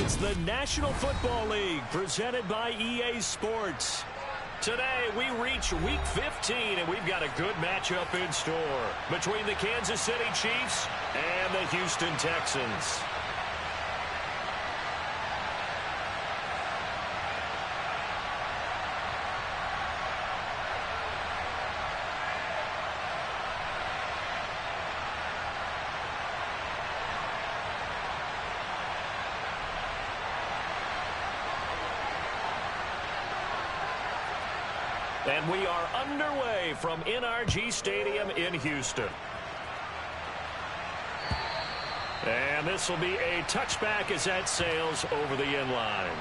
It's the National Football League presented by EA Sports. Today, we reach Week 15, and we've got a good matchup in store between the Kansas City Chiefs and the Houston Texans. And we are underway from NRG Stadium in Houston. And this will be a touchback as that sails over the end line.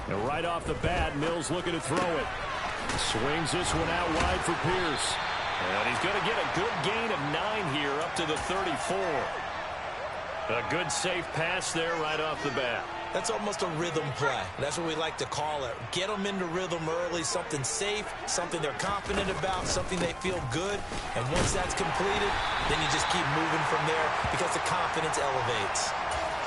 And right off the bat, Mills looking to throw it. Swings this one out wide for Pierce. And he's going to get a good gain of 9 here up to the 34. A good safe pass there right off the bat. That's almost a rhythm play. That's what we like to call it. Get them into rhythm early, something safe, something they're confident about, something they feel good. And once that's completed, then you just keep moving from there because the confidence elevates.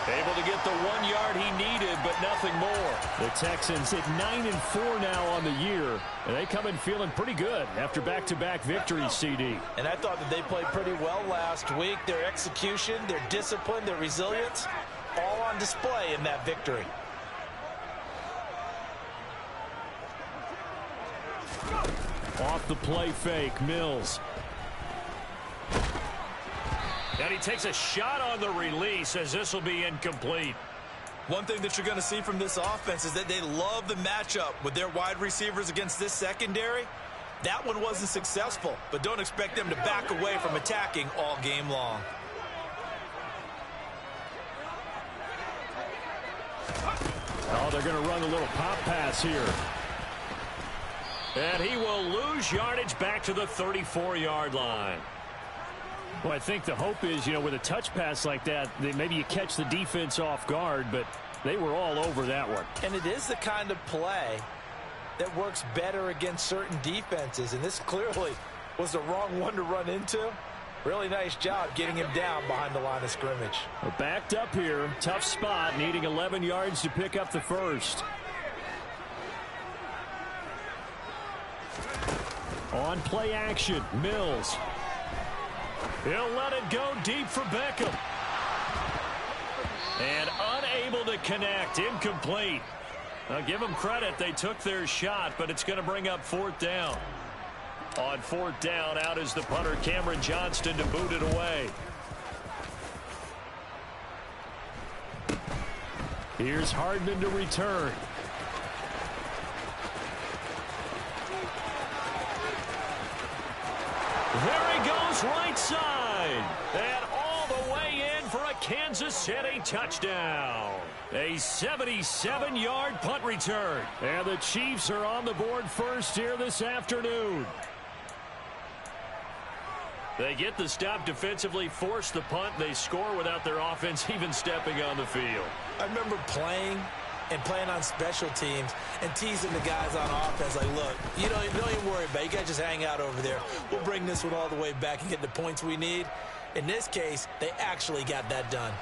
Able to get the 1 yard he needed, but nothing more. The Texans hit 9-4 now on the year, and they come in feeling pretty good after back-to-back victories, CD. And I thought that they played pretty well last week. Their execution, their discipline, their resilience, all on display in that victory. Off the play fake, Mills. And he takes a shot on the release as this will be incomplete. One thing that you're going to see from this offense is that they love the matchup with their wide receivers against this secondary. That one wasn't successful, but don't expect them to back away from attacking all game long. Oh, they're going to run a little pop pass here. And he will lose yardage back to the 34-yard line. Well, I think the hope is, with a touch pass like that, maybe you catch the defense off guard, but they were all over that one. And it is the kind of play that works better against certain defenses, and this clearly was the wrong one to run into. Really nice job getting him down behind the line of scrimmage. We're backed up here. Tough spot, needing 11 yards to pick up the first. On play action, Mills. He'll let it go deep for Beckham. And unable to connect. Incomplete. I'll give them credit. They took their shot, but it's going to bring up 4th down. On 4th down, out is the punter, Cameron Johnston, to boot it away. Here's Hardman to return. There he goes, right side. And all the way in for a Kansas City touchdown. A 77-yard punt return. And the Chiefs are on the board first here this afternoon. They get the stop defensively, force the punt. They score without their offense even stepping on the field. I remember playing on special teams and teasing the guys on offense like, look, don't even worry about it. You guys just hang out over there. We'll bring this one all the way back and get the points we need. In this case, they actually got that done.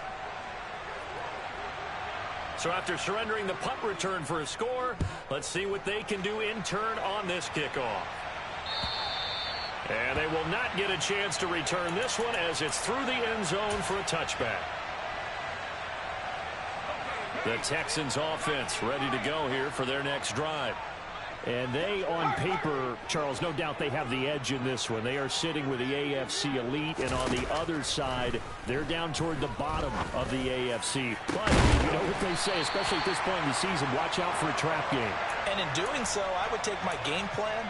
So after surrendering the punt return for a score, let's see what they can do in turn on this kickoff. And they will not get a chance to return this one as it's through the end zone for a touchback. The Texans offense ready to go here for their next drive. And they, on paper, Charles, no doubt they have the edge in this one. They are sitting with the AFC elite, and on the other side, they're down toward the bottom of the AFC. But you know what they say, especially at this point in the season, watch out for a trap game. And in doing so, I would take my game plan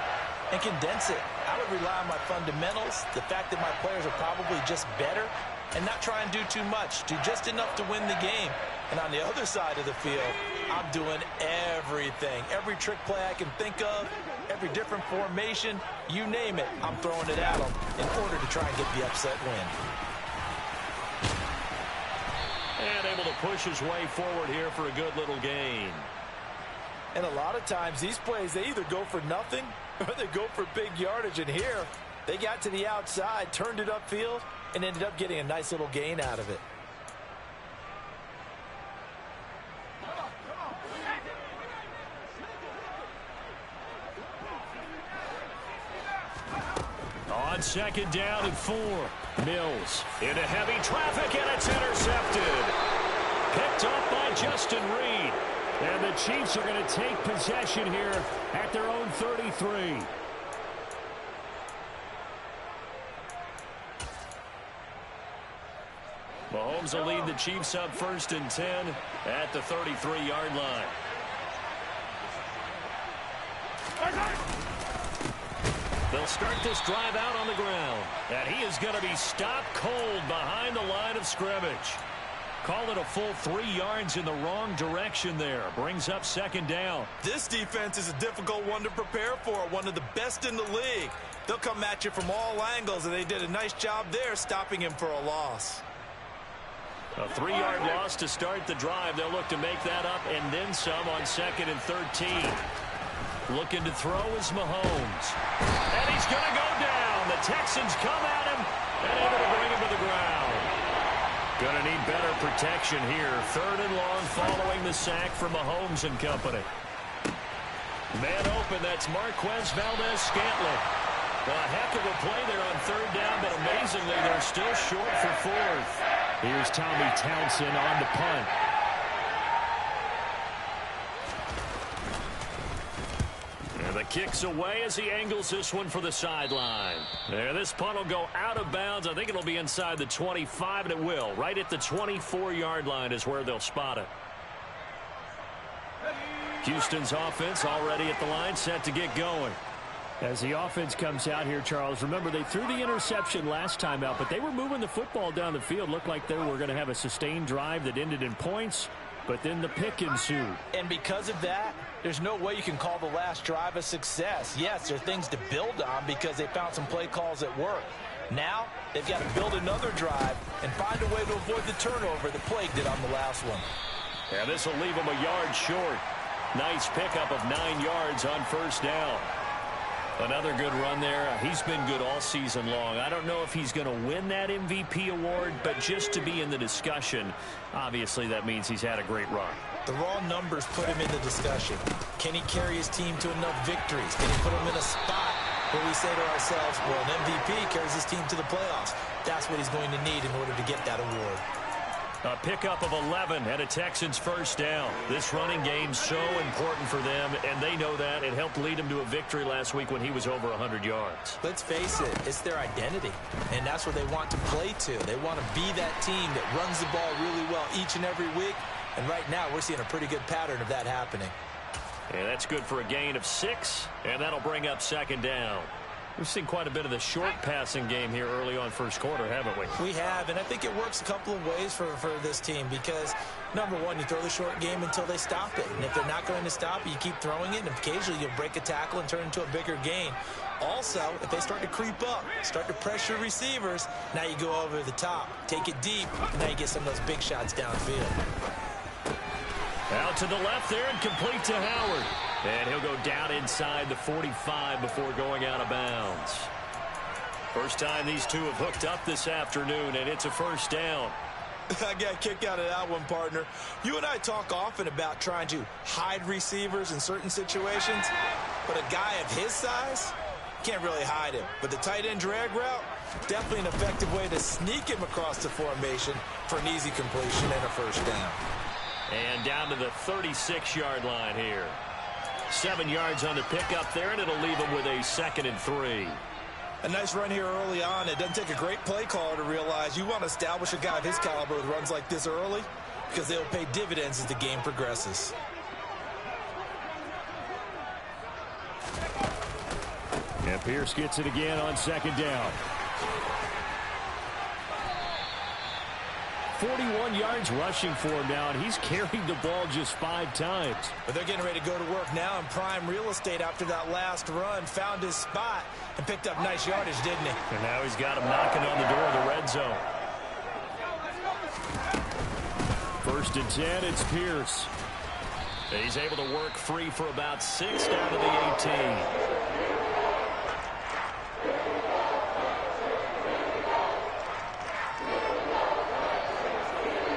and condense it. I would rely on my fundamentals, the fact that my players are probably just better, and not try and do too much. Do just enough to win the game. And on the other side of the field, I'm doing everything. Every trick play I can think of, every different formation, you name it, I'm throwing it at them in order to try and get the upset win. And able to push his way forward here for a good little gain. And a lot of times, these plays, they either go for nothing or they go for big yardage. And here, they got to the outside, turned it upfield, and ended up getting a nice little gain out of it. On second down and 4. Mills into heavy traffic, and it's intercepted. Picked up by Justin Reed. And the Chiefs are going to take possession here at their own 33. Mahomes will lead the Chiefs up 1st and 10 at the 33-yard line. They'll start this drive out on the ground. And he is going to be stopped cold behind the line of scrimmage. Call it a full 3 yards in the wrong direction there. Brings up second down. This defense is a difficult one to prepare for. One of the best in the league. They'll come at you from all angles, and they did a nice job there stopping him for a loss. A 3-yard loss to start the drive. They'll look to make that up and then some on 2nd and 13. Looking to throw is Mahomes. And he's going to go down. The Texans come at him and able to bring him to the ground. Going to need better protection here. 3rd and long following the sack for Mahomes and company. Man open, that's Marquez Valdez-Scantling. A heck of a play there on 3rd down, but amazingly, they're still short for 4th. Here's Tommy Townsend on the punt. And the kick's away as he angles this one for the sideline. There, this punt will go out of bounds. I think it'll be inside the 25, and it will. Right at the 24-yard line is where they'll spot it. Houston's offense already at the line, set to get going. As the offense comes out here, Charles, remember they threw the interception last time out, but they were moving the football down the field. Looked like they were going to have a sustained drive that ended in points, but then the pick ensued. And because of that, there's no way you can call the last drive a success. Yes, there are things to build on because they found some play calls that work. Now, they've got to build another drive and find a way to avoid the turnover that plagued it on the last one. Yeah, this will leave them a yard short. Nice pickup of 9 yards on 1st down. Another good run there. He's been good all season long. I don't know if he's going to win that MVP award, but just to be in the discussion, obviously that means he's had a great run. The raw numbers put him in the discussion. Can he carry his team to enough victories? Can he put them in a spot where we say to ourselves, well, an MVP carries his team to the playoffs. That's what he's going to need in order to get that award. A pickup of 11 and a Texans 1st down. This running game's so important for them, and they know that. It helped lead them to a victory last week when he was over 100 yards. Let's face it, it's their identity, and that's what they want to play to. They want to be that team that runs the ball really well each and every week, and right now we're seeing a pretty good pattern of that happening. And that's good for a gain of 6, and that'll bring up 2nd down. We've seen quite a bit of the short passing game here early on 1st quarter, haven't we? We have, and I think it works a couple of ways for this team because, number one, you throw the short game until they stop it. And if they're not going to stop it, you keep throwing it, and occasionally you'll break a tackle and turn into a bigger gain. Also, if they start to creep up, start to pressure receivers, now you go over the top, take it deep, and now you get some of those big shots downfield. Out to the left there and complete to Howard. And he'll go down inside the 45 before going out of bounds. First time these two have hooked up this afternoon, and it's a first down. I got a kick out of that one, partner. You and I talk often about trying to hide receivers in certain situations, but a guy of his size can't really hide him. But the tight end drag route, definitely an effective way to sneak him across the formation for an easy completion and a first down. And down to the 36-yard line here. 7 yards on the pickup there, and it'll leave him with a 2nd and 3. A nice run here early on. It doesn't take a great play caller to realize you want to establish a guy of his caliber with runs like this early because they'll pay dividends as the game progresses. And Pierce gets it again on 2nd down. 41 yards rushing for him now, and he's carried the ball just 5 times. But they're getting ready to go to work now in prime real estate after that last run. Found his spot and picked up nice yardage, didn't he? And now he's got him knocking on the door of the red zone. 1st and 10, it's Pierce. He's able to work free for about 6 down to the 18.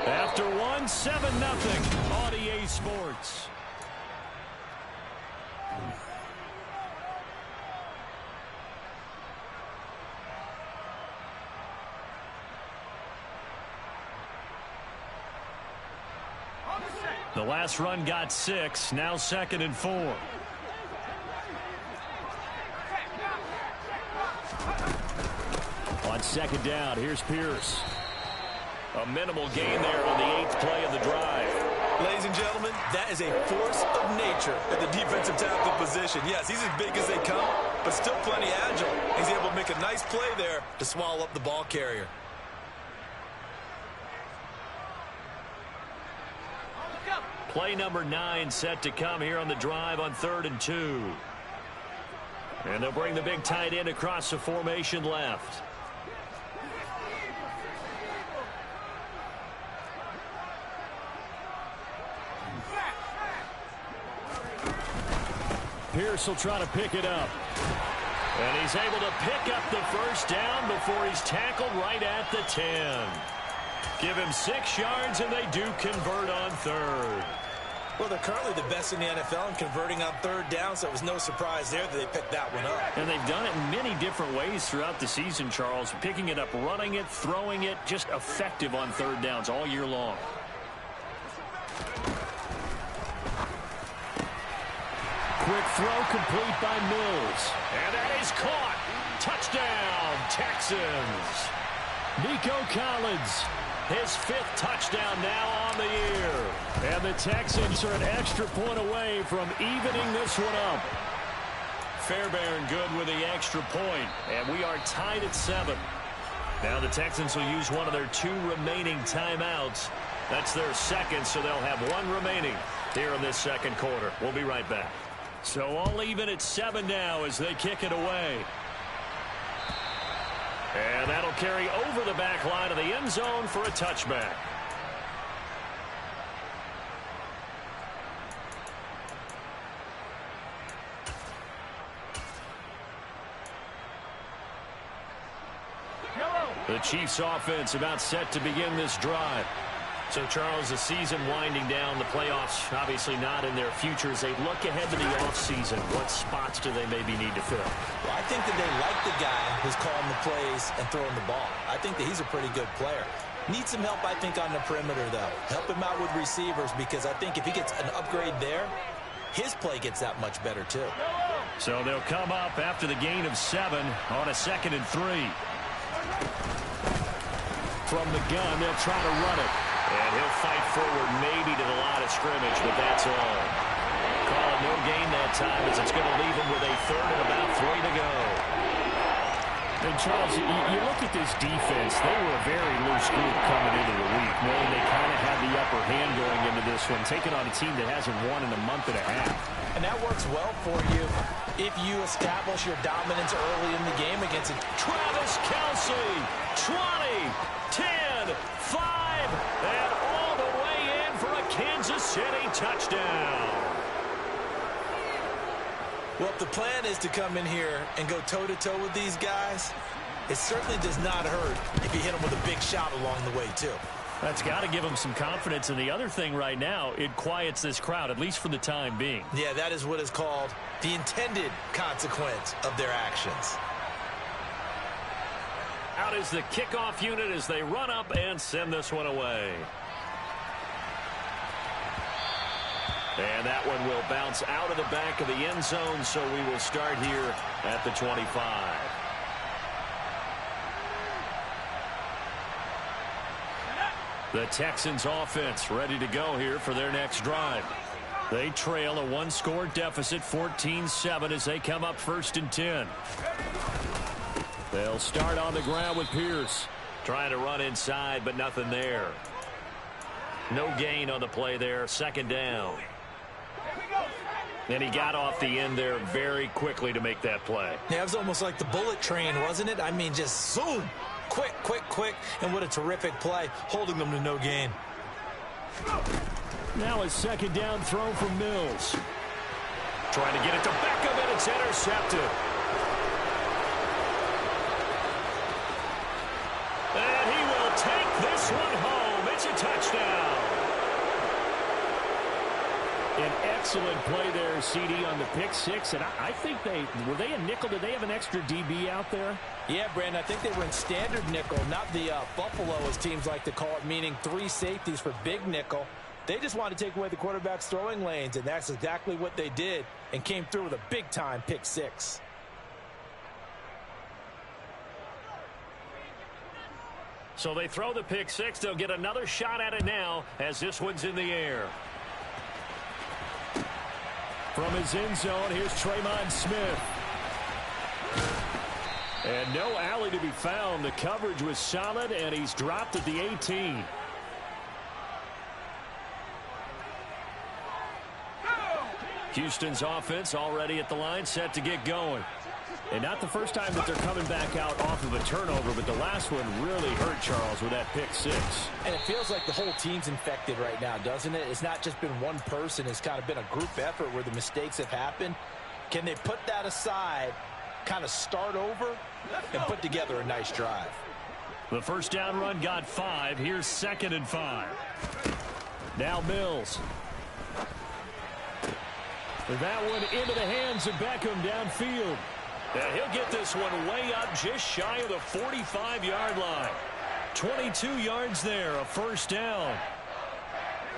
After 1, 7-0 on EA Sports. The last run got 6, now 2nd and 4. On 2nd down, here's Pierce. A minimal gain there on the 8th play of the drive. Ladies and gentlemen, that is a force of nature at the defensive tackle position. Yes, he's as big as they come, but still plenty agile. He's able to make a nice play there to swallow up the ball carrier. Play number 9 set to come here on the drive on 3rd and 2. And they'll bring the big tight end across the formation left. Pierce will try to pick it up. And he's able to pick up the first down before he's tackled right at the 10. Give him 6 yards, and they do convert on 3rd. Well, they're currently the best in the NFL in converting on 3rd down, so it was no surprise there that they picked that one up. And they've done it in many different ways throughout the season, Charles. Picking it up, running it, throwing it, just effective on 3rd downs all year long. Quick throw complete by Mills. And that is caught. Touchdown, Texans. Nico Collins, his 5th touchdown now on the year. And the Texans are an extra point away from evening this one up. Fairbairn good with the extra point. And we are tied at 7. Now the Texans will use one of their 2 remaining timeouts. That's their 2nd, so they'll have 1 remaining here in this 2nd quarter. We'll be right back. So all even at 7 now as they kick it away. And that'll carry over the back line of the end zone for a touchback. The Chiefs offense about set to begin this drive. So, Charles, the season winding down, the playoffs obviously not in their future. As they look ahead to the offseason, what spots do they maybe need to fill? Well, I think that they like the guy who's calling the plays and throwing the ball. I think that he's a pretty good player. Needs some help, I think, on the perimeter, though. Help him out with receivers, because I think if he gets an upgrade there, his play gets that much better, too. So they'll come up after the gain of 7 on a 2nd and 3. From the gun, they'll try to run it. And he'll fight forward maybe to the line of scrimmage, but that's all. Call it no gain that time as it's going to leave him with a 3rd and about 3 to go. And Charles, you look at this defense, they were a very loose group coming into the week, knowing they kind of had the upper hand going into this one, taking on a team that hasn't won in a month and a half. And that works well for you if you establish your dominance early in the game against it. Travis Kelce, 20, 10, 5, and all the way in for a Kansas City touchdown. Well, if the plan is to come in here and go toe-to-toe with these guys, it certainly does not hurt if you hit them with a big shot along the way, too. That's got to give them some confidence. And the other thing right now, it quiets this crowd, at least for the time being. Yeah, that is what is called the intended consequence of their actions. Out is the kickoff unit as they run up and send this one away. And that one will bounce out of the back of the end zone, so we will start here at the 25. The Texans offense ready to go here for their next drive. They trail a one-score deficit, 14-7, as they come up 1st and 10. They'll start on the ground with Pierce. Trying to run inside, but nothing there. No gain on the play there, 2nd down. And he got off the end there very quickly to make that play. Yeah, it was almost like the bullet train, wasn't it? I mean, just zoom. Quick, quick, quick. And what a terrific play, holding them to no gain. Now a 2nd down throw from Mills. Trying to get it to Beckham, and it's intercepted. And he will take this one home. It's a touchdown. An excellent play there, CD, on the pick six. And I think were they a nickel? Did they have an extra DB out there? Yeah, Brandon, I think they were in standard nickel, not the Buffalo, as teams like to call it, meaning 3 safeties for big nickel. They just wanted to take away the quarterback's throwing lanes, and that's exactly what they did and came through with a big-time pick six. So they throw the pick six. They'll get another shot at it now as this one's in the air. From his end zone, here's Tremon Smith. And no alley to be found. The coverage was solid, and he's dropped at the 18. Houston's offense already at the line, set to get going. And not the first time that they're coming back out off of a turnover, but the last one really hurt Charles with that pick six. And it feels like the whole team's infected right now, doesn't it? It's not just been one person. It's kind of been a group effort where the mistakes have happened. Can they put that aside, kind of start over, and put together a nice drive? The 1st down run got 5. Here's 2nd and 5. Now Mills. That one into the hands of Beckham downfield. And he'll get this one way up just shy of the 45-yard line. 22 yards there, a 1st down.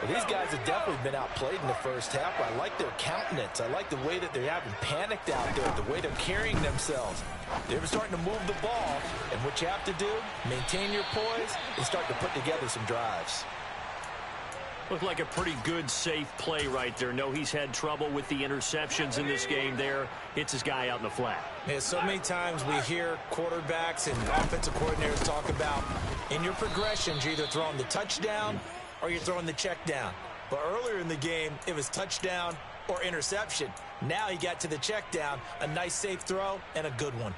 Well, these guys have definitely been outplayed in the first half. I like their countenance. I like the way that they haven't panicked out there, the way they're carrying themselves. They're starting to move the ball, and what you have to do, maintain your poise and start to put together some drives. Looked like a pretty good, safe play right there. No, he's had trouble with the interceptions in this game there. Hits his guy out in the flat. Yeah, so many times we hear quarterbacks and offensive coordinators talk about in your progressions, you're either throwing the touchdown or you're throwing the check down. But earlier in the game, it was touchdown or interception. Now he got to the check down, a nice safe throw, and a good one.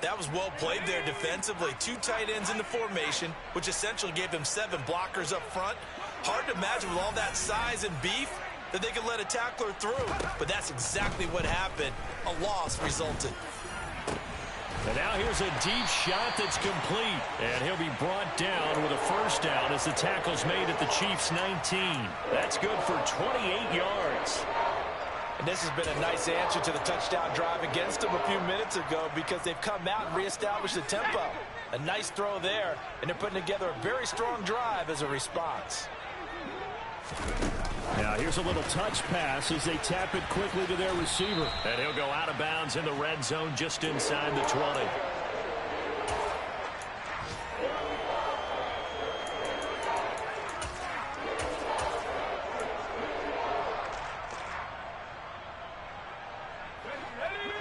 That was well played there defensively. 2 tight ends in the formation, which essentially gave them 7 blockers up front. Hard to imagine with all that size and beef that they could let a tackler through. But that's exactly what happened. A loss resulted. And now here's a deep shot that's complete. And he'll be brought down with a 1st down as the tackle's made at the Chiefs' 19. That's good for 28 yards. And this has been a nice answer to the touchdown drive against them a few minutes ago because they've come out and reestablished the tempo. A nice throw there, and they're putting together a very strong drive as a response. Now here's a little touch pass as they tap it quickly to their receiver. And he'll go out of bounds in the red zone just inside the 20.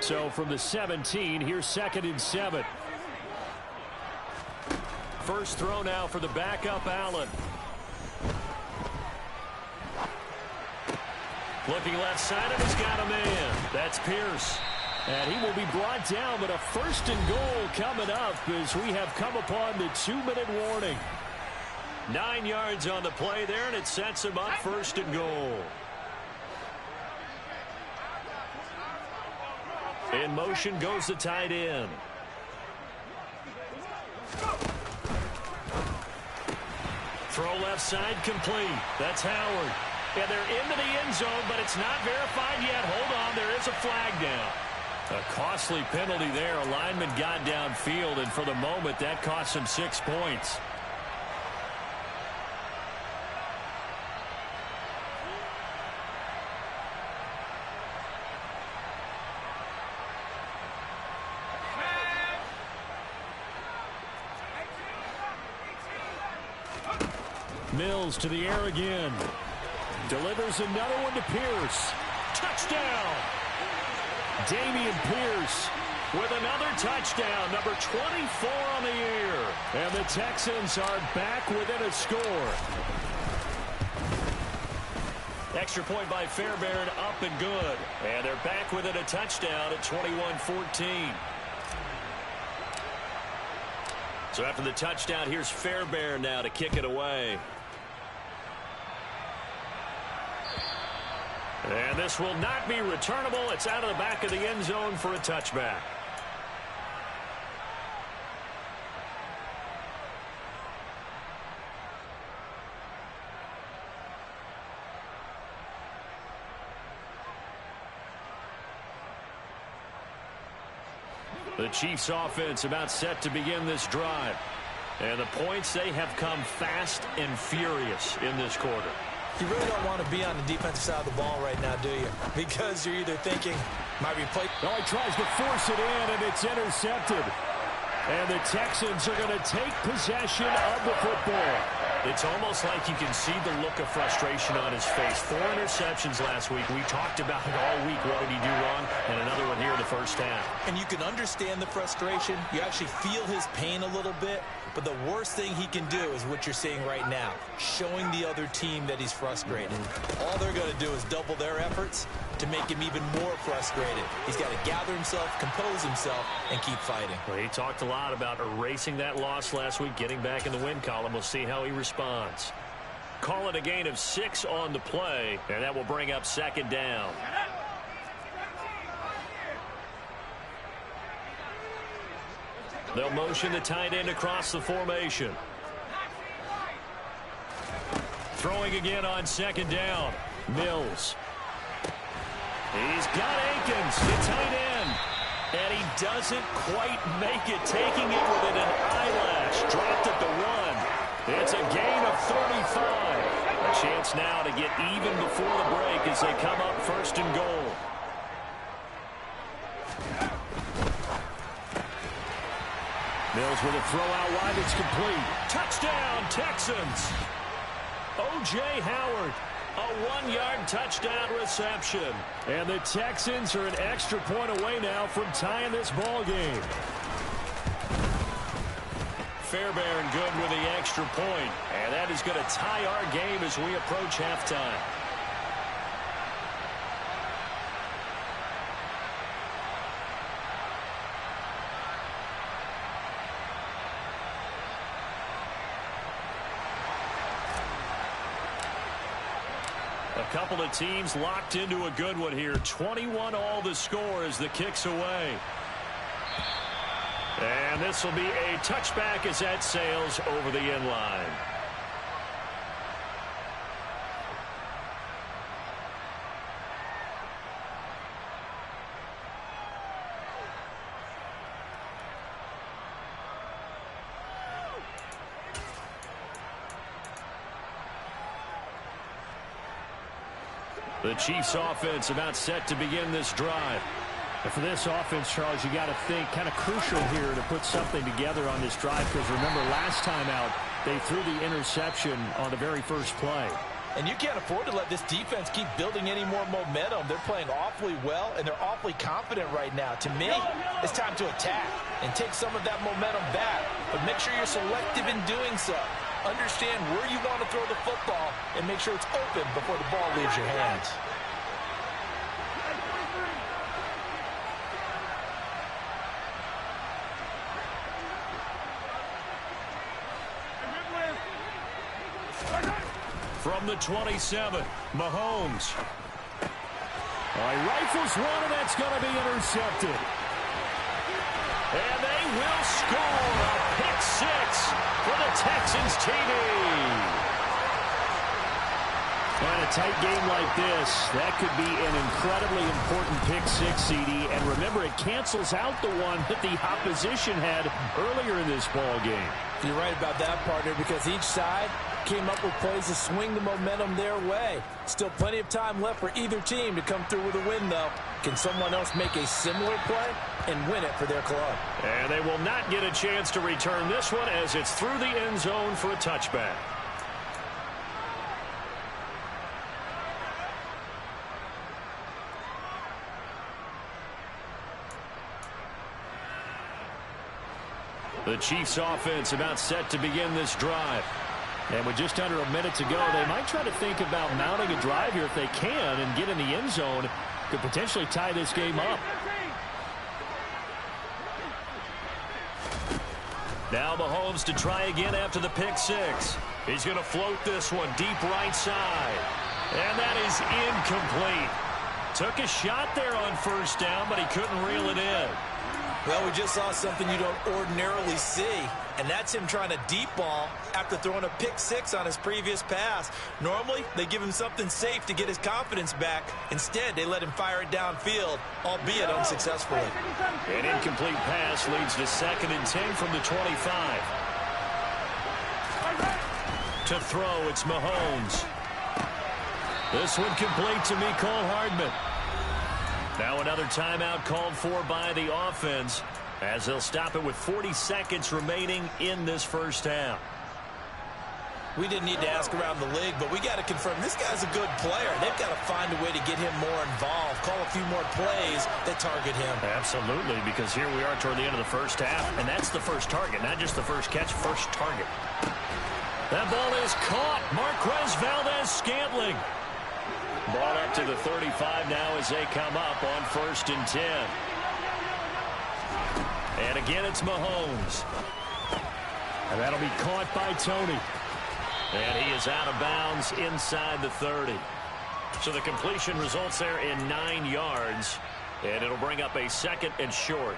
So from the 17, here's 2nd and 7. first throw now for the backup, Allen. Looking left side, and he's got a man. That's Pierce. And he will be brought down, but a first and goal coming up as we have come upon the 2-minute warning. 9 yards on the play there, and it sets him up first and goal. In motion goes the tight end. Throw left side complete. That's Howard. And they're into the end zone, but it's not verified yet. Hold on, there is a flag down. A costly penalty there. A lineman got downfield, and for the moment, that cost him 6 points. Mills to the air again. Delivers another one to Pierce. Touchdown! Dameon Pierce with another touchdown, number 24 on the year. And the Texans are back within a score. Extra point by Fairbairn, up and good. And they're back within a touchdown at 21-14. So after the touchdown, here's Fairbairn now to kick it away. And this will not be returnable. It's out of the back of the end zone for a touchback. The Chiefs offense about set to begin this drive. And the points, they have come fast and furious in this quarter. You really don't want to be on the defensive side of the ball right now, do you? Because you're either thinking, might be play. No, he tries to force it in, and it's intercepted. And the Texans are going to take possession of the football. It's almost like you can see the look of frustration on his face. 4 interceptions last week. We talked about it all week. What did he do wrong? And another one here in the first half. And you can understand the frustration. You actually feel his pain a little bit. But the worst thing he can do is what you're seeing right now, showing the other team that he's frustrated. All they're going to do is double their efforts to make him even more frustrated. He's got to gather himself, compose himself, and keep fighting. Well, he talked a lot about erasing that loss last week, getting back in the win column. We'll see how he responds. Call it a gain of 6 on the play, and that will bring up second down. They'll motion the tight end across the formation. Throwing again on second down. Mills. He's got Akins, the tight end. And he doesn't quite make it, taking it within an eyelash. Dropped at the 1. It's a gain of 35. A chance now to get even before the break as they come up first and goal. Mills with a throw out wide. It's complete. Touchdown, Texans. O.J. Howard, a 1-yard touchdown reception. And the Texans are an extra point away now from tying this ball game. Fairbairn good with the extra point. And that is going to tie our game as we approach halftime. A couple of teams locked into a good one here. 21 all the score as the kick's away. And this will be a touchback as that sails over the end line. The Chiefs offense about set to begin this drive. And for this offense, Charles, you got to think kind of crucial here to put something together on this drive, because remember last time out they threw the interception on the very first play. And you can't afford to let this defense keep building any more momentum. They're playing awfully well, and they're awfully confident right now. To me, it's time to attack and take some of that momentum back. But make sure you're selective in doing so. Understand where you want to throw the football and make sure it's open before the ball leaves your hands. From the 27, Mahomes. Rifles one, and that's going to be intercepted. And they will score a pick six for the Texans TD. And a tight game like this, that could be an incredibly important pick six, CD. And remember, it cancels out the one that the opposition had earlier in this ball game. You're right about that, partner, because each side came up with plays to swing the momentum their way. Still plenty of time left for either team to come through with a win, though. Can someone else make a similar play and win it for their club? And they will not get a chance to return this one as it's through the end zone for a touchback. The Chiefs offense about set to begin this drive. And with just under a minute to go, they might try to think about mounting a drive here if they can and get in the end zone. Could potentially tie this game up. Now Mahomes to try again after the pick six. He's going to float this one deep right side. And that is incomplete. Took a shot there on first down, but he couldn't reel it in. Well, we just saw something you don't ordinarily see, and that's him trying to deep ball after throwing a pick six on his previous pass. Normally, they give him something safe to get his confidence back. Instead, they let him fire it downfield, albeit unsuccessfully. An incomplete pass leads to 2nd and 10 from the 25. To throw, it's Mahomes. This one complete to Mecole Hardman. Now another timeout called for by the offense as they'll stop it with 40 seconds remaining in this first half. We didn't need to ask around the league, but we got to confirm this guy's a good player. They've got to find a way to get him more involved, call a few more plays that target him. Absolutely, because here we are toward the end of the first half, and that's the first target, not just the first catch, first target. That ball is caught. Marquez Valdes-Scantling. Ball up to the 35 now as they come up on 1st and 10. And again, it's Mahomes. And that'll be caught by Tony. And he is out of bounds inside the 30. So the completion results there in 9 yards. And it'll bring up a 2nd and short.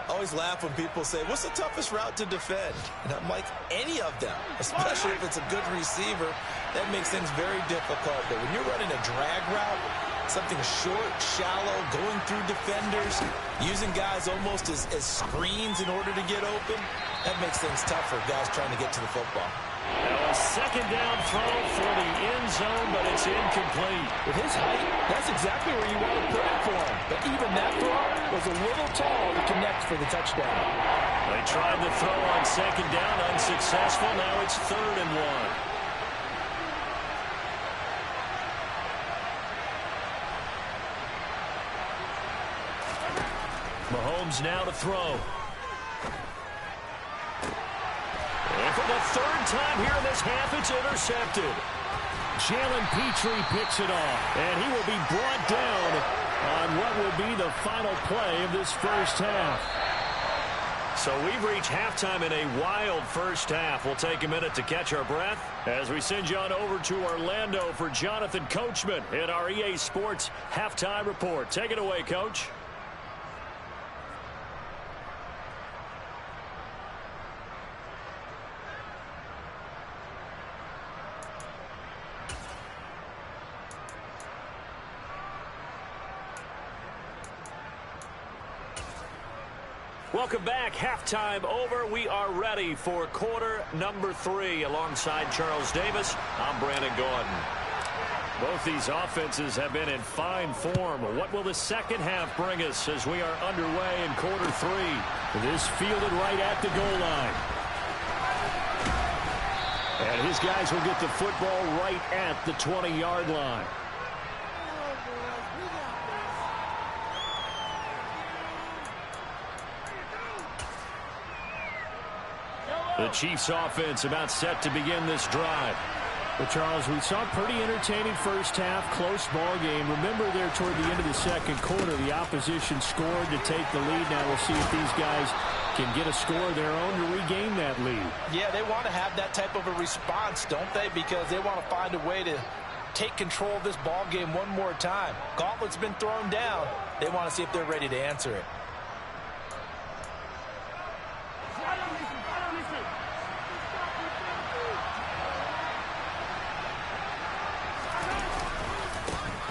I always laugh when people say, what's the toughest route to defend? And I'm like, any of them, especially if it's a good receiver. That makes things very difficult. But when you're running a drag route, something short, shallow, going through defenders, using guys almost as screens in order to get open, that makes things tough for guys trying to get to the football. Now a 2nd down throw for the end zone, but it's incomplete. With his height, that's exactly where you want to put it for him. But even that throw was a little tall to connect for the touchdown. They tried the throw on 2nd down, unsuccessful. Now it's 3rd and 1. Mahomes now to throw. And for the 3rd time here in this half, it's intercepted. Jalen Petrie picks it off, and he will be brought down on what will be the final play of this first half. So we've reached halftime in a wild first half. We'll take a minute to catch our breath as we send you on over to Orlando for Jonathan Coachman in our EA Sports Halftime Report. Take it away, Coach. Welcome back. Halftime over. We are ready for quarter number 3 alongside Charles Davis. I'm Brandon Gordon. Both these offenses have been in fine form. What will the second half bring us as we are underway in quarter 3? This fielded right at the goal line. And his guys will get the football right at the 20-yard line. The Chiefs offense about set to begin this drive. Well, Charles, we saw a pretty entertaining first half, close ball game. Remember there toward the end of the second quarter, the opposition scored to take the lead. Now we'll see if these guys can get a score of their own to regain that lead. Yeah, they want to have that type of a response, don't they? Because they want to find a way to take control of this ball game one more time. Gauntlet's been thrown down. They want to see if they're ready to answer it.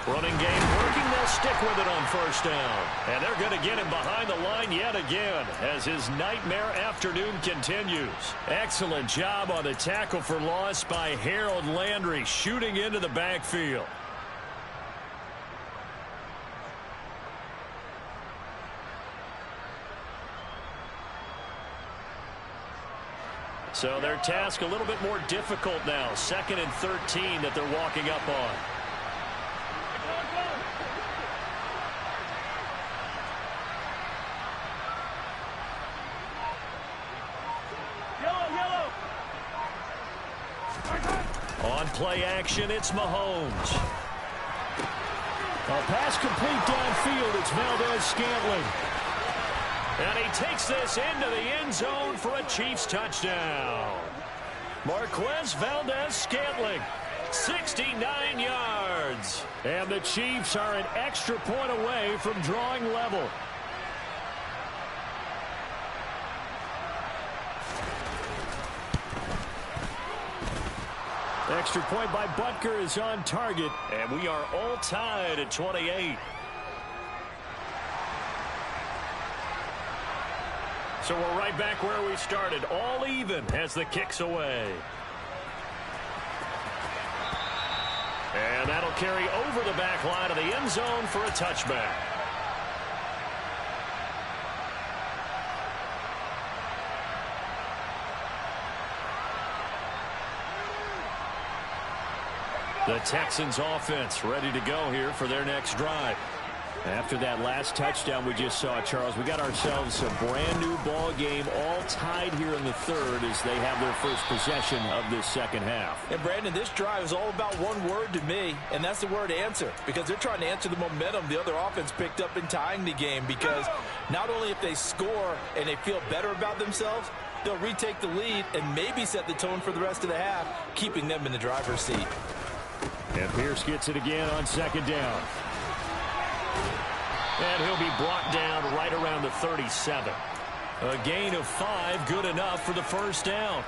Running game working. They'll stick with it on first down. And they're going to get him behind the line yet again as his nightmare afternoon continues. Excellent job on the tackle for loss by Harold Landry, shooting into the backfield. So their task a little bit more difficult now. 2nd and 13 that they're walking up on. On play action, it's Mahomes. A pass complete downfield. It's Valdez-Scantling. And he takes this into the end zone for a Chiefs touchdown. Marquez Valdez-Scantling, 69 yards. And the Chiefs are an extra point away from drawing level. Extra point by Butker is on target. And we are all tied at 28. So we're right back where we started. All even as the kick's away. And that'll carry over the back line of the end zone for a touchback. The Texans offense ready to go here for their next drive. After that last touchdown we just saw, Charles, we got ourselves a brand new ball game, all tied here in the third as they have their first possession of this second half. And Brandon, this drive is all about one word to me, and that's the word answer, because they're trying to answer the momentum the other offense picked up in tying the game, because not only if they score and they feel better about themselves, they'll retake the lead and maybe set the tone for the rest of the half, keeping them in the driver's seat. And Pierce gets it again on second down. And he'll be brought down right around the 37. A gain of 5, good enough for the first down.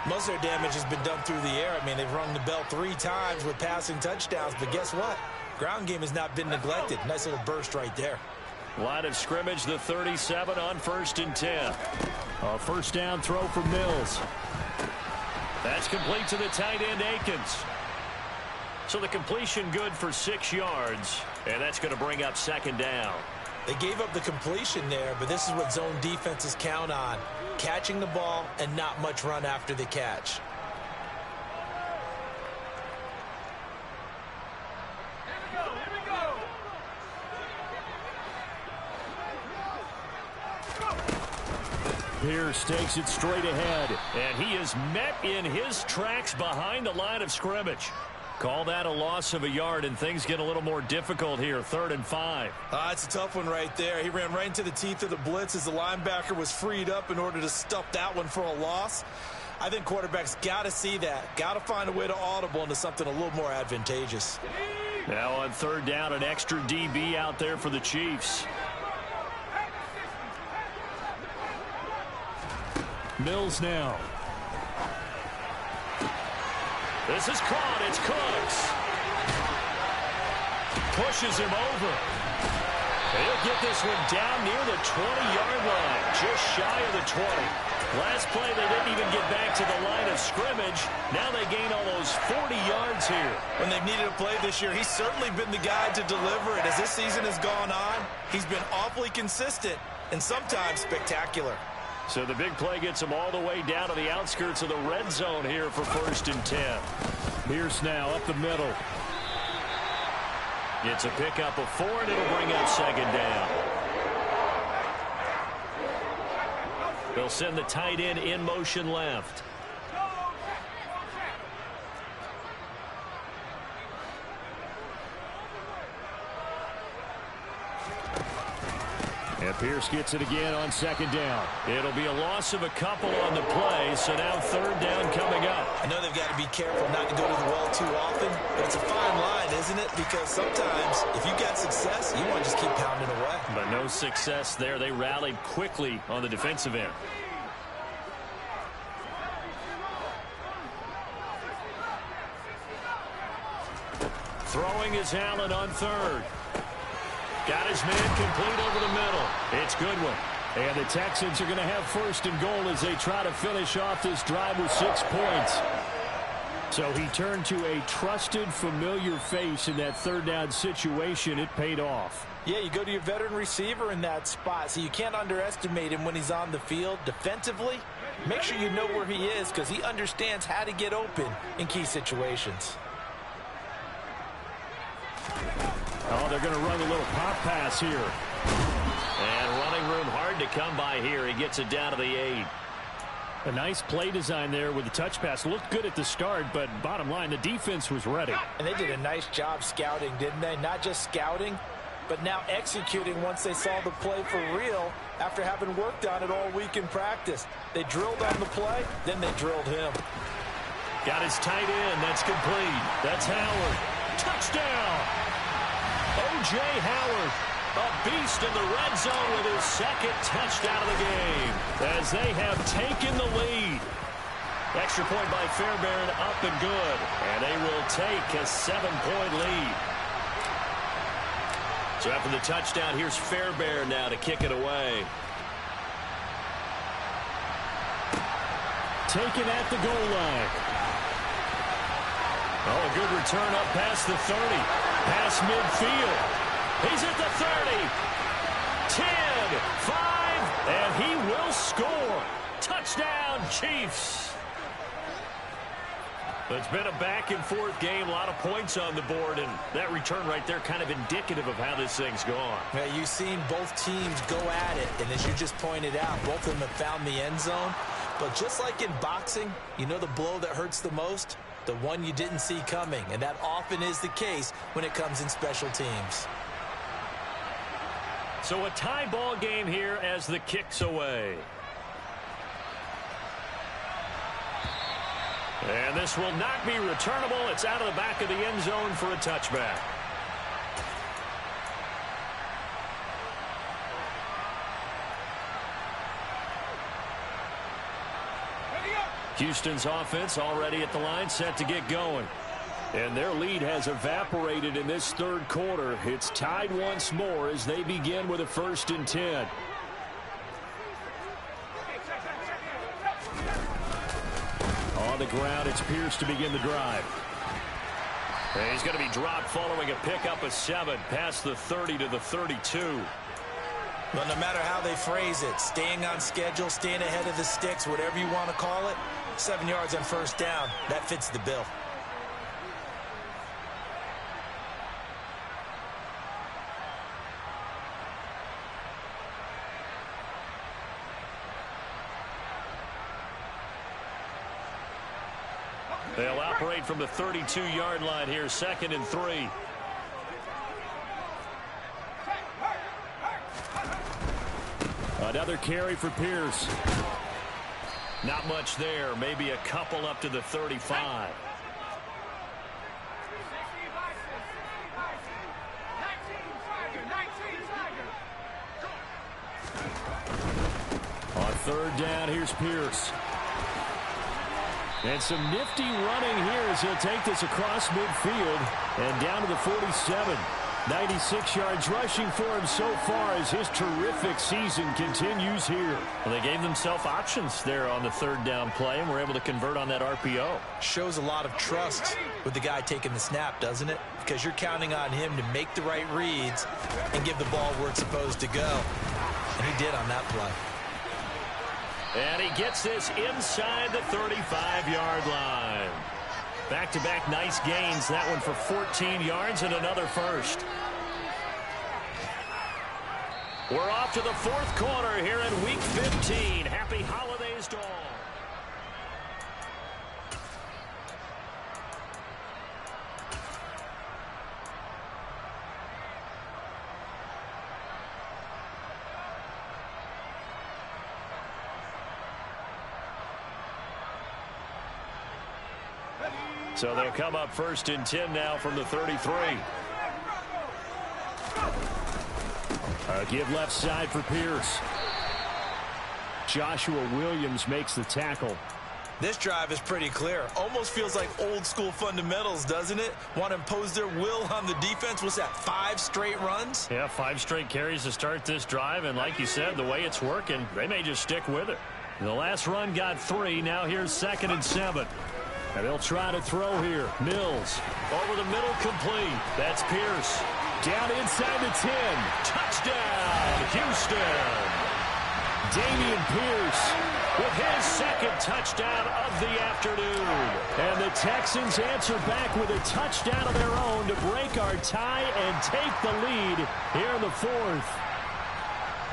Most of their damage has been done through the air. I mean, they've rung the bell 3 times with passing touchdowns, but guess what? Ground game has not been neglected. Nice little burst right there. Line of scrimmage, the 37 on 1st and 10. A first down throw for Mills. That's complete to the tight end, Akins. So the completion good for 6 yards, and that's going to bring up second down. They gave up the completion there, but this is what zone defenses count on. Catching the ball and not much run after the catch. Pierce takes it straight ahead. And he is met in his tracks behind the line of scrimmage. Call that a loss of a yard, and things get a little more difficult here. 3rd and 5. It's a tough one right there. He ran right into the teeth of the blitz as the linebacker was freed up in order to stuff that one for a loss. I think quarterbacks got to see that. Got to find a way to audible into something a little more advantageous. Now on 3rd down, an extra DB out there for the Chiefs. Mills now. This is caught. It's Cooks. Pushes him over. He'll get this one down near the 20-yard line, just shy of the 20. Last play, they didn't even get back to the line of scrimmage. Now they gain almost 40 yards here. When they've needed a play this year, he's certainly been the guy to deliver it. As this season has gone on, he's been awfully consistent and sometimes spectacular. So the big play gets them all the way down to the outskirts of the red zone here for 1st and 10. Pierce now up the middle. It's a pickup of 4, and it'll bring up 2nd down. They'll send the tight end in motion left. And Pierce gets it again on 2nd down. It'll be a loss of a couple on the play, so now 3rd down coming up. I know they've got to be careful not to go to the well too often, but it's a fine line, isn't it? Because sometimes if you got success, you want to just keep pounding away. But no success there. They rallied quickly on the defensive end. Throwing is Allen on 3rd. Got his man complete over the middle. It's Goodwin. And the Texans are going to have 1st and goal as they try to finish off this drive with 6 points. So he turned to a trusted, familiar face in that 3rd down situation. It paid off. Yeah, you go to your veteran receiver in that spot, so you can't underestimate him when he's on the field. Defensively, make sure you know where he is because he understands how to get open in key situations. Oh, they're going to run a little pop pass here. And running room hard to come by here. He gets it down to the 8. A nice play design there with the touch pass. Looked good at the start, but bottom line, the defense was ready. And they did a nice job scouting, didn't they? Not just scouting, but now executing once they saw the play for real after having worked on it all week in practice. They drilled on the play, then they drilled him. Got his tight end. That's complete. That's Howard. Touchdown! O.J. Howard, a beast in the red zone with his 2nd touchdown of the game as they have taken the lead. Extra point by Fairbairn, up and good. And they will take a 7-point lead. So after the touchdown, here's Fairbairn now to kick it away. Taken at the goal line. Oh, a good return up past the 30. Past midfield. He's at the 30. 10, 5, and he will score. Touchdown, Chiefs. It's been a back-and-forth game. A lot of points on the board, and that return right there kind of indicative of how this thing's gone. Yeah, you've seen both teams go at it, and as you just pointed out, both of them have found the end zone. But just like in boxing, you know the blow that hurts the most? The one you didn't see coming, and that often is the case when it comes in special teams. So a tie ball game here as the kick's away. And this will not be returnable. It's out of the back of the end zone for a touchback. Houston's offense already at the line, set to get going. And their lead has evaporated in this 3rd quarter. It's tied once more as they begin with a 1st and 10. On the ground, it's Pierce to begin the drive. And he's going to be dropped following a pickup of 7 past the 30 to the 32. Well, no matter how they phrase it, staying on schedule, staying ahead of the sticks, whatever you want to call it, 7 yards on 1st down, that fits the bill. They'll operate from the 32-yard line here, 2nd and 3. Another carry for Pierce. Not much there. Maybe a couple up to the 35. On 3rd down, here's Pierce. And some nifty running here as he'll take this across midfield and down to the 47. 96 yards rushing for him so far as his terrific season continues here. Well, they gave themselves options there on the 3rd down play and were able to convert on that RPO. Shows a lot of trust with the guy taking the snap, doesn't it? Because you're counting on him to make the right reads and give the ball where it's supposed to go. And he did on that play. And he gets this inside the 35-yard line. Back-to-back nice gains. That one for 14 yards and another first. We're off to the fourth quarter here in Week 15. Happy holidays to all. So they'll come up 1st and 10 now from the 33. Give left side for Pierce. Joshua Williams makes the tackle. This drive is pretty clear. Almost feels like old school fundamentals, doesn't it? Want to impose their will on the defense. What's that, 5 straight runs? Yeah, 5 straight carries to start this drive. And like you said, the way it's working, they may just stick with it. The last run got 3. Now here's 2nd and 7. And they'll try to throw here. Mills over the middle, complete. That's Pierce. Down inside the 10. Touchdown, Houston. Damian Pierce with his 2nd touchdown of the afternoon. And the Texans answer back with a touchdown of their own to break our tie and take the lead here in the 4th.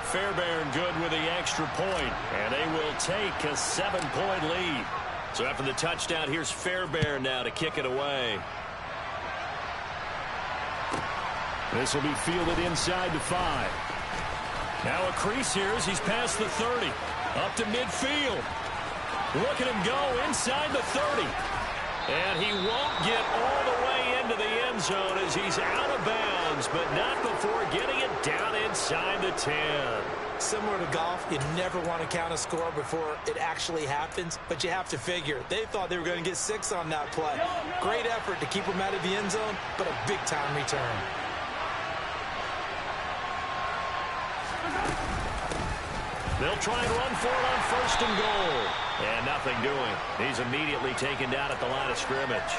Fairbairn good with the extra point, and they will take a 7-point lead. So after the touchdown, here's Fairbairn now to kick it away. This will be fielded inside the 5. Now a crease here as he's past the 30. Up to midfield. Look at him go inside the 30. And he won't get all the way into the end zone as he's out of bounds, but not before getting it down inside the 10. Similar to golf, you never want to count a score before it actually happens, but you have to figure. They thought they were going to get 6 on that play. Great effort to keep them out of the end zone, but a big-time return. They'll try and run for it on 1st and goal. And nothing doing. He's immediately taken down at the line of scrimmage.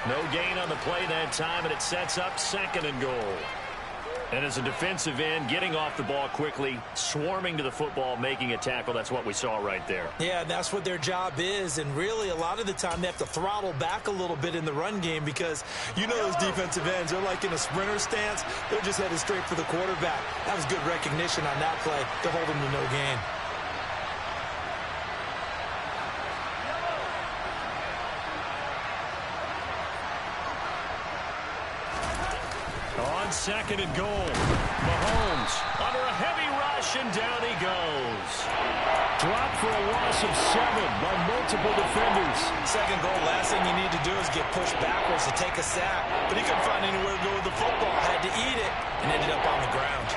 No gain on the play that time, and it sets up 2nd and goal. And as a defensive end, getting off the ball quickly, swarming to the football, making a tackle, that's what we saw right there. Yeah, that's what their job is, and really a lot of the time they have to throttle back a little bit in the run game because you know those defensive ends, they're like in a sprinter stance. They're just headed straight for the quarterback. That was good recognition on that play to hold them to no gain. On 2nd and goal, Mahomes under a heavy rush, and down he goes. Dropped for a loss of 7 by multiple defenders. 2nd goal, last thing you need to do is get pushed backwards to take a sack. But he couldn't find anywhere to go with the football. Had to eat it and ended up on the ground.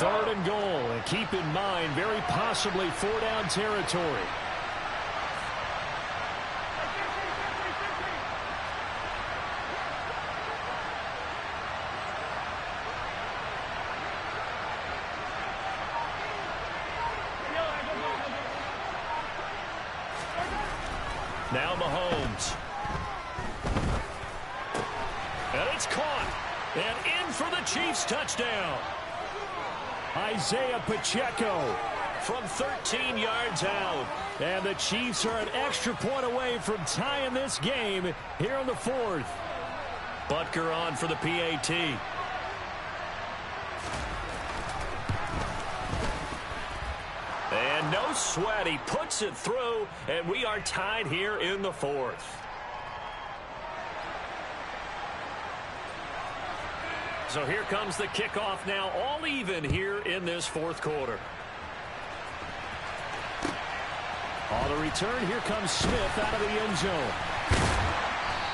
3rd and goal, and keep in mind, very possibly 4-down territory. Now Mahomes. And it's caught. And in for the Chiefs touchdown. Isaiah Pacheco from 13 yards out. And the Chiefs are an extra point away from tying this game here in the 4th. Butker on for the PAT. And no sweat. He puts it through, and we are tied here in the 4th. So here comes the kickoff now, all even here in this 4th quarter. On the return, here comes Smith out of the end zone.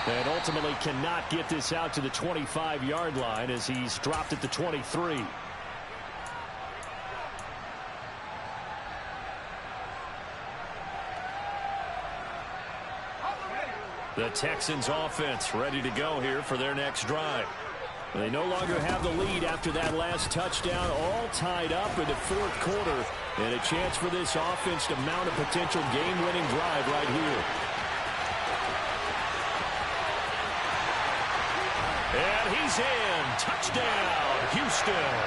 And ultimately cannot get this out to the 25-yard line as he's dropped at the 23. The Texans offense ready to go here for their next drive. They no longer have the lead after that last touchdown, all tied up in the 4th quarter. And a chance for this offense to mount a potential game-winning drive right here. And he's in. Touchdown, Houston.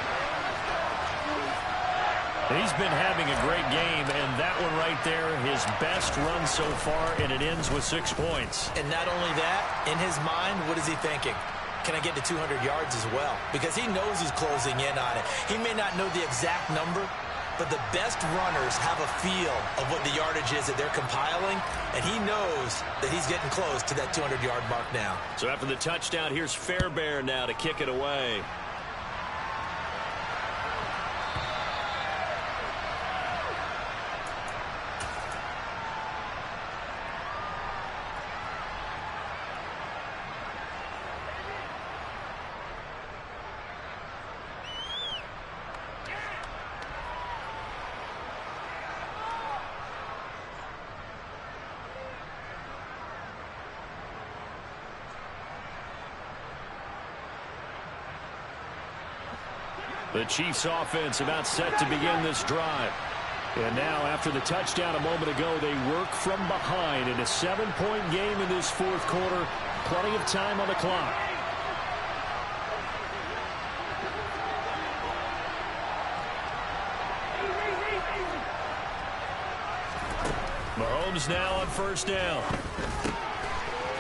He's been having a great game, and that one right there, his best run so far, and it ends with 6 points. And not only that, in his mind, what is he thinking? Can I get to 200 yards as well? Because he knows he's closing in on it. He may not know the exact number, but the best runners have a feel of what the yardage is that they're compiling, and he knows that he's getting close to that 200-yard mark now. So after the touchdown, here's Fairbairn now to kick it away. The Chiefs offense about set to begin this drive. And now after the touchdown a moment ago, they work from behind in a 7-point game in this fourth quarter. Plenty of time on the clock. Mahomes now on first down.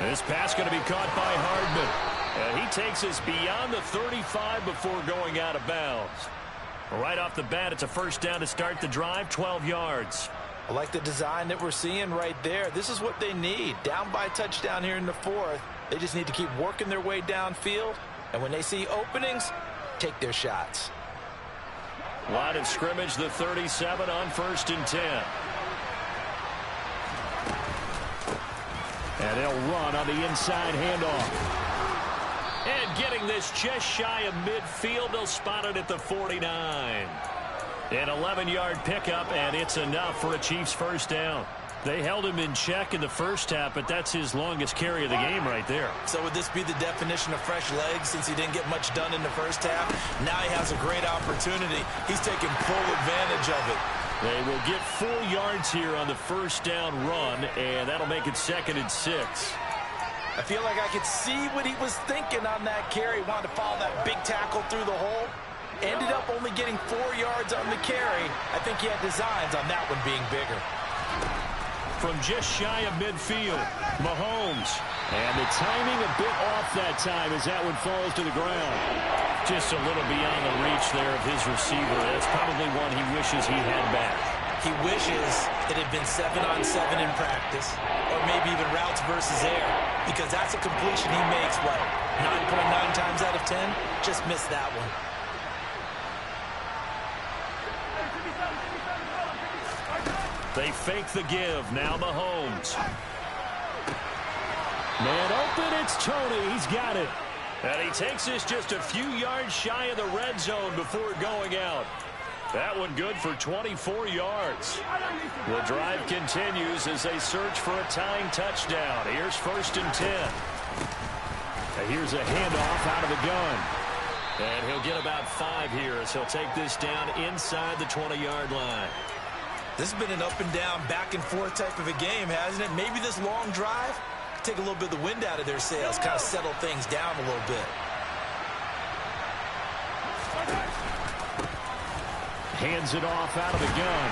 This pass going to be caught by Hardman. And he takes us beyond the 35 before going out of bounds. Right off the bat, it's a first down to start the drive, 12 yards. I like the design that we're seeing right there. This is what they need. Down by a touchdown here in the fourth. They just need to keep working their way downfield. And when they see openings, take their shots. Line of scrimmage, the 37 on 1st and 10. And they'll run on the inside handoff. And getting this just shy of midfield, they'll spot it at the 49. An 11-yard pickup, and it's enough for a Chiefs first down. They held him in check in the first half, but that's his longest carry of the game right there. So would this be the definition of fresh legs since he didn't get much done in the first half? Now he has a great opportunity. He's taking full advantage of it. They will get 4 yards here on the first down run, and that'll make it 2nd and 6. I feel like I could see what he was thinking on that carry. Wanted to follow that big tackle through the hole. Ended up only getting 4 yards on the carry. I think he had designs on that one being bigger. From just shy of midfield, Mahomes. And the timing a bit off that time as that one falls to the ground. Just a little beyond the reach there of his receiver. That's probably one he wishes he had back. He wishes it had been 7-on-7 in practice, or maybe even routes versus air, because that's a completion he makes, what, 9.9 times out of 10? Just missed that one. They fake the give. Now Mahomes. Man open, it's Tony. He's got it. And he takes this just a few yards shy of the red zone before going out. That one good for 24 yards. The drive continues as they search for a tying touchdown. Here's 1st and 10. And here's a handoff out of the gun. And he'll get about 5 here as he'll take this down inside the 20-yard line. This has been an up-and-down, back-and-forth type of a game, hasn't it? Maybe this long drive take a little bit of the wind out of their sails, kind of settle things down a little bit. Hands it off out of the gun.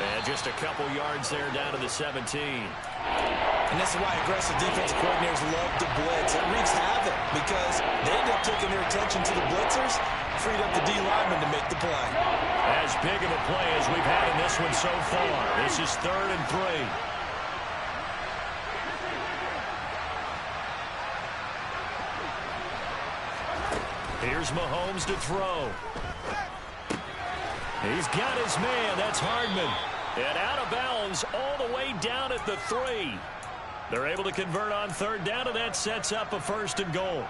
And just a couple yards there down to the 17. And this is why aggressive defense coordinators love to blitz. It wreaks havoc because they end up taking their attention to the blitzers, freed up the D lineman to make the play. As big of a play as we've had in this one so far. This is 3rd and 3. Here's Mahomes to throw. He's got his man. That's Hardman. And out of bounds all the way down at the 3. They're able to convert on 3rd down, and that sets up a 1st and goal.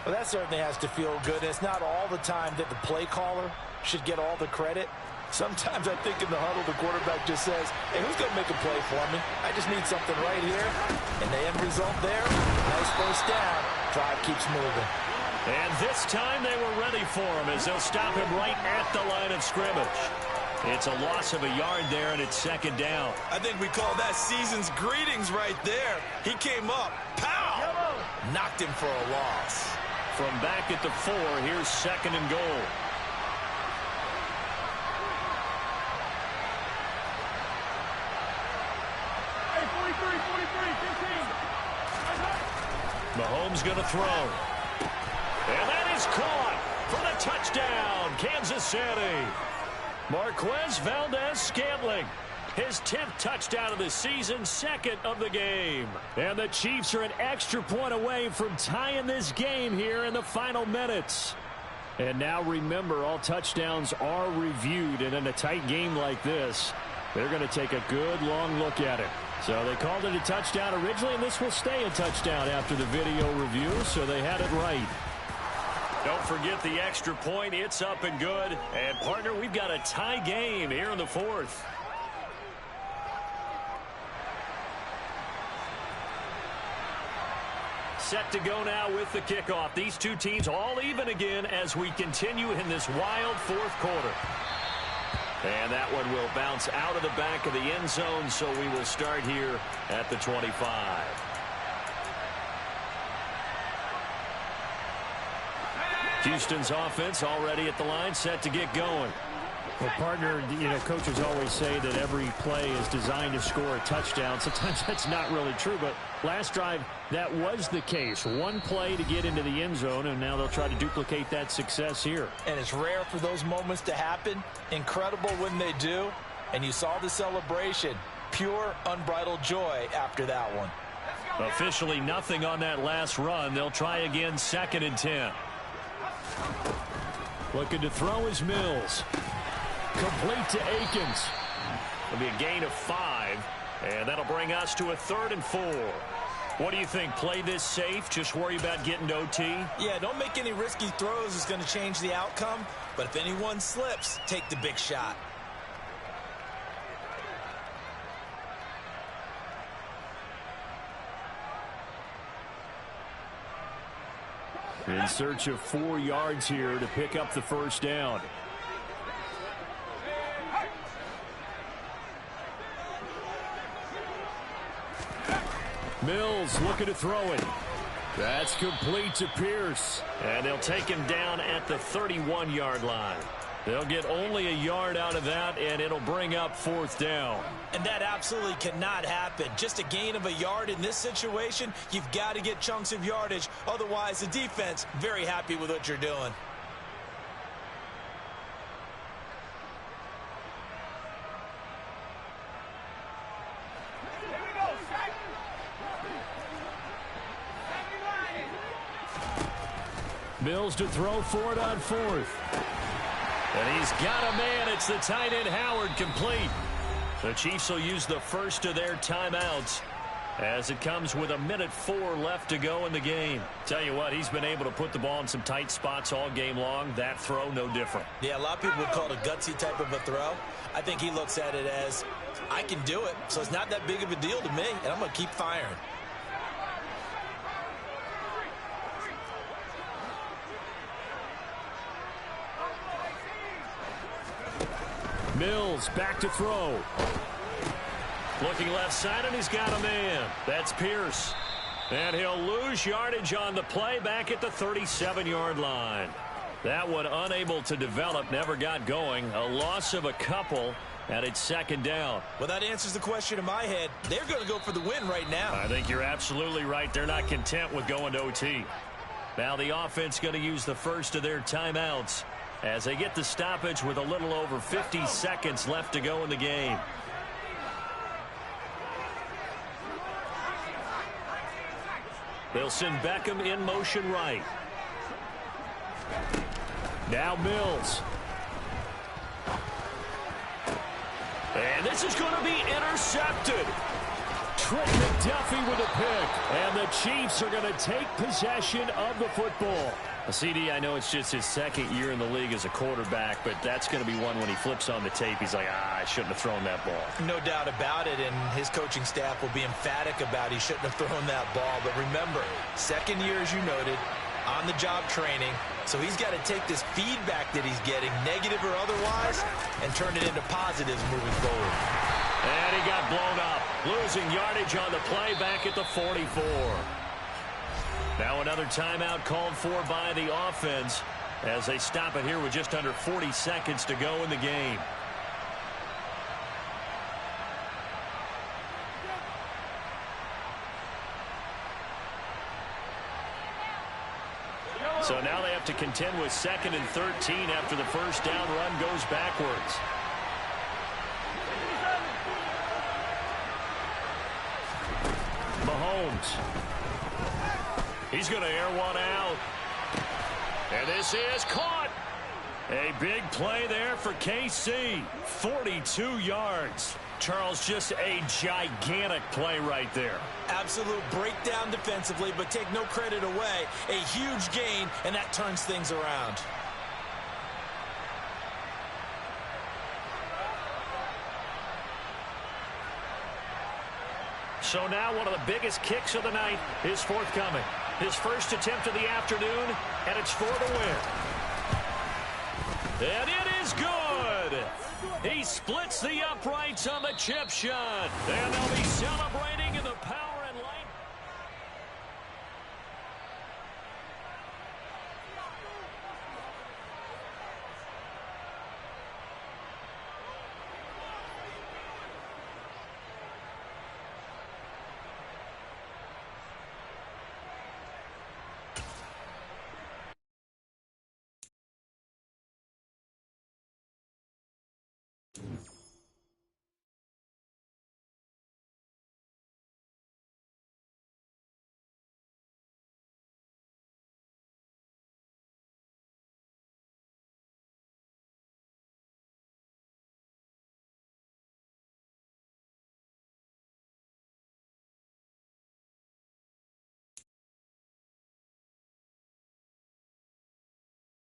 Well, that certainly has to feel good. It's not all the time that the play caller should get all the credit. Sometimes I think in the huddle, the quarterback just says, hey, who's going to make a play for me? I just need something right here. And the end result there, nice first down. Drive keeps moving. And this time they were ready for him as they'll stop him right at the line of scrimmage. It's a loss of a yard there, and it's 2nd down. I think we call that season's greetings right there. He came up, pow! Knocked him for a loss. From back at the 4, here's 2nd and goal. Mahomes going to throw. And that is caught for the touchdown, Kansas City. Marquez Valdez-Scantling, his 10th touchdown of the season, 2nd of the game. And the Chiefs are an extra point away from tying this game here in the final minutes. And now remember, all touchdowns are reviewed, and in a tight game like this, they're going to take a good long look at it. So they called it a touchdown originally, and this will stay a touchdown after the video review, so they had it right. Don't forget the extra point. It's up and good. And, partner, we've got a tie game here in the 4th. Set to go now with the kickoff. These two teams all even again as we continue in this wild 4th quarter. And that one will bounce out of the back of the end zone, so we will start here at the 25. Houston's offense already at the line, set to get going. Well, partner, coaches always say that every play is designed to score a touchdown. Sometimes that's not really true, but last drive, that was the case. One play to get into the end zone, and now they'll try to duplicate that success here. And it's rare for those moments to happen. Incredible when they do. And you saw the celebration. Pure, unbridled joy after that one. Officially nothing on that last run. They'll try again, 2nd and 10. Looking to throw is Mills. Complete to Akins. It'll be a gain of 5, and that'll bring us to a 3rd and 4. What do you think? Play this safe? Just worry about getting to OT? Yeah, don't make any risky throws. It's going to change the outcome. But if anyone slips, take the big shot. In search of 4 yards here to pick up the first down. Mills looking to throw it. That's complete to Pierce. And they'll take him down at the 31-yard line. They'll get only a yard out of that, and it'll bring up 4th down. And that absolutely cannot happen. Just a gain of a yard in this situation, you've got to get chunks of yardage. Otherwise, the defense, very happy with what you're doing. Mills to throw for it on 4th. And he's got a man. It's the tight end Howard, complete. The Chiefs will use the first of their timeouts as it comes with 1:04 left to go in the game. Tell you what, he's been able to put the ball in some tight spots all game long. That throw, no different. Yeah, a lot of people would call it a gutsy type of a throw. I think he looks at it as, I can do it, so it's not that big of a deal to me, and I'm going to keep firing. Mills back to throw. Looking left side, and he's got a man. That's Pierce. And he'll lose yardage on the play back at the 37-yard line. That one unable to develop, never got going. A loss of a couple, and it's 2nd down. Well, that answers the question in my head. They're going to go for the win right now. I think you're absolutely right. They're not content with going to OT. Now the offense going to use the first of their timeouts as they get the stoppage with a little over 50 seconds left to go in the game. They'll send Beckham in motion right. Now Mills. And this is going to be intercepted. Trent McDuffie with a pick. And the Chiefs are going to take possession of the football. CD, I know it's just his 2nd year in the league as a quarterback, but that's going to be one when he flips on the tape. He's like, I shouldn't have thrown that ball. No doubt about it, and his coaching staff will be emphatic about he shouldn't have thrown that ball. But remember, 2nd year, as you noted, on-the-job training. So he's got to take this feedback that he's getting, negative or otherwise, and turn it into positives moving forward. And he got blown up, losing yardage on the play back at the 44. Now another timeout called for by the offense as they stop it here with just under 40 seconds to go in the game. So now they have to contend with 2nd and 13 after the first down run goes backwards. Mahomes. He's going to air one out. And this is caught. A big play there for KC. 42 yards. Charles, just a gigantic play right there. Absolute breakdown defensively, but take no credit away. A huge gain, and that turns things around. So now one of the biggest kicks of the night is forthcoming. His first attempt of the afternoon, and it's for the win. And it is good. He splits the uprights on the chip shot. And they'll be celebrating in the power.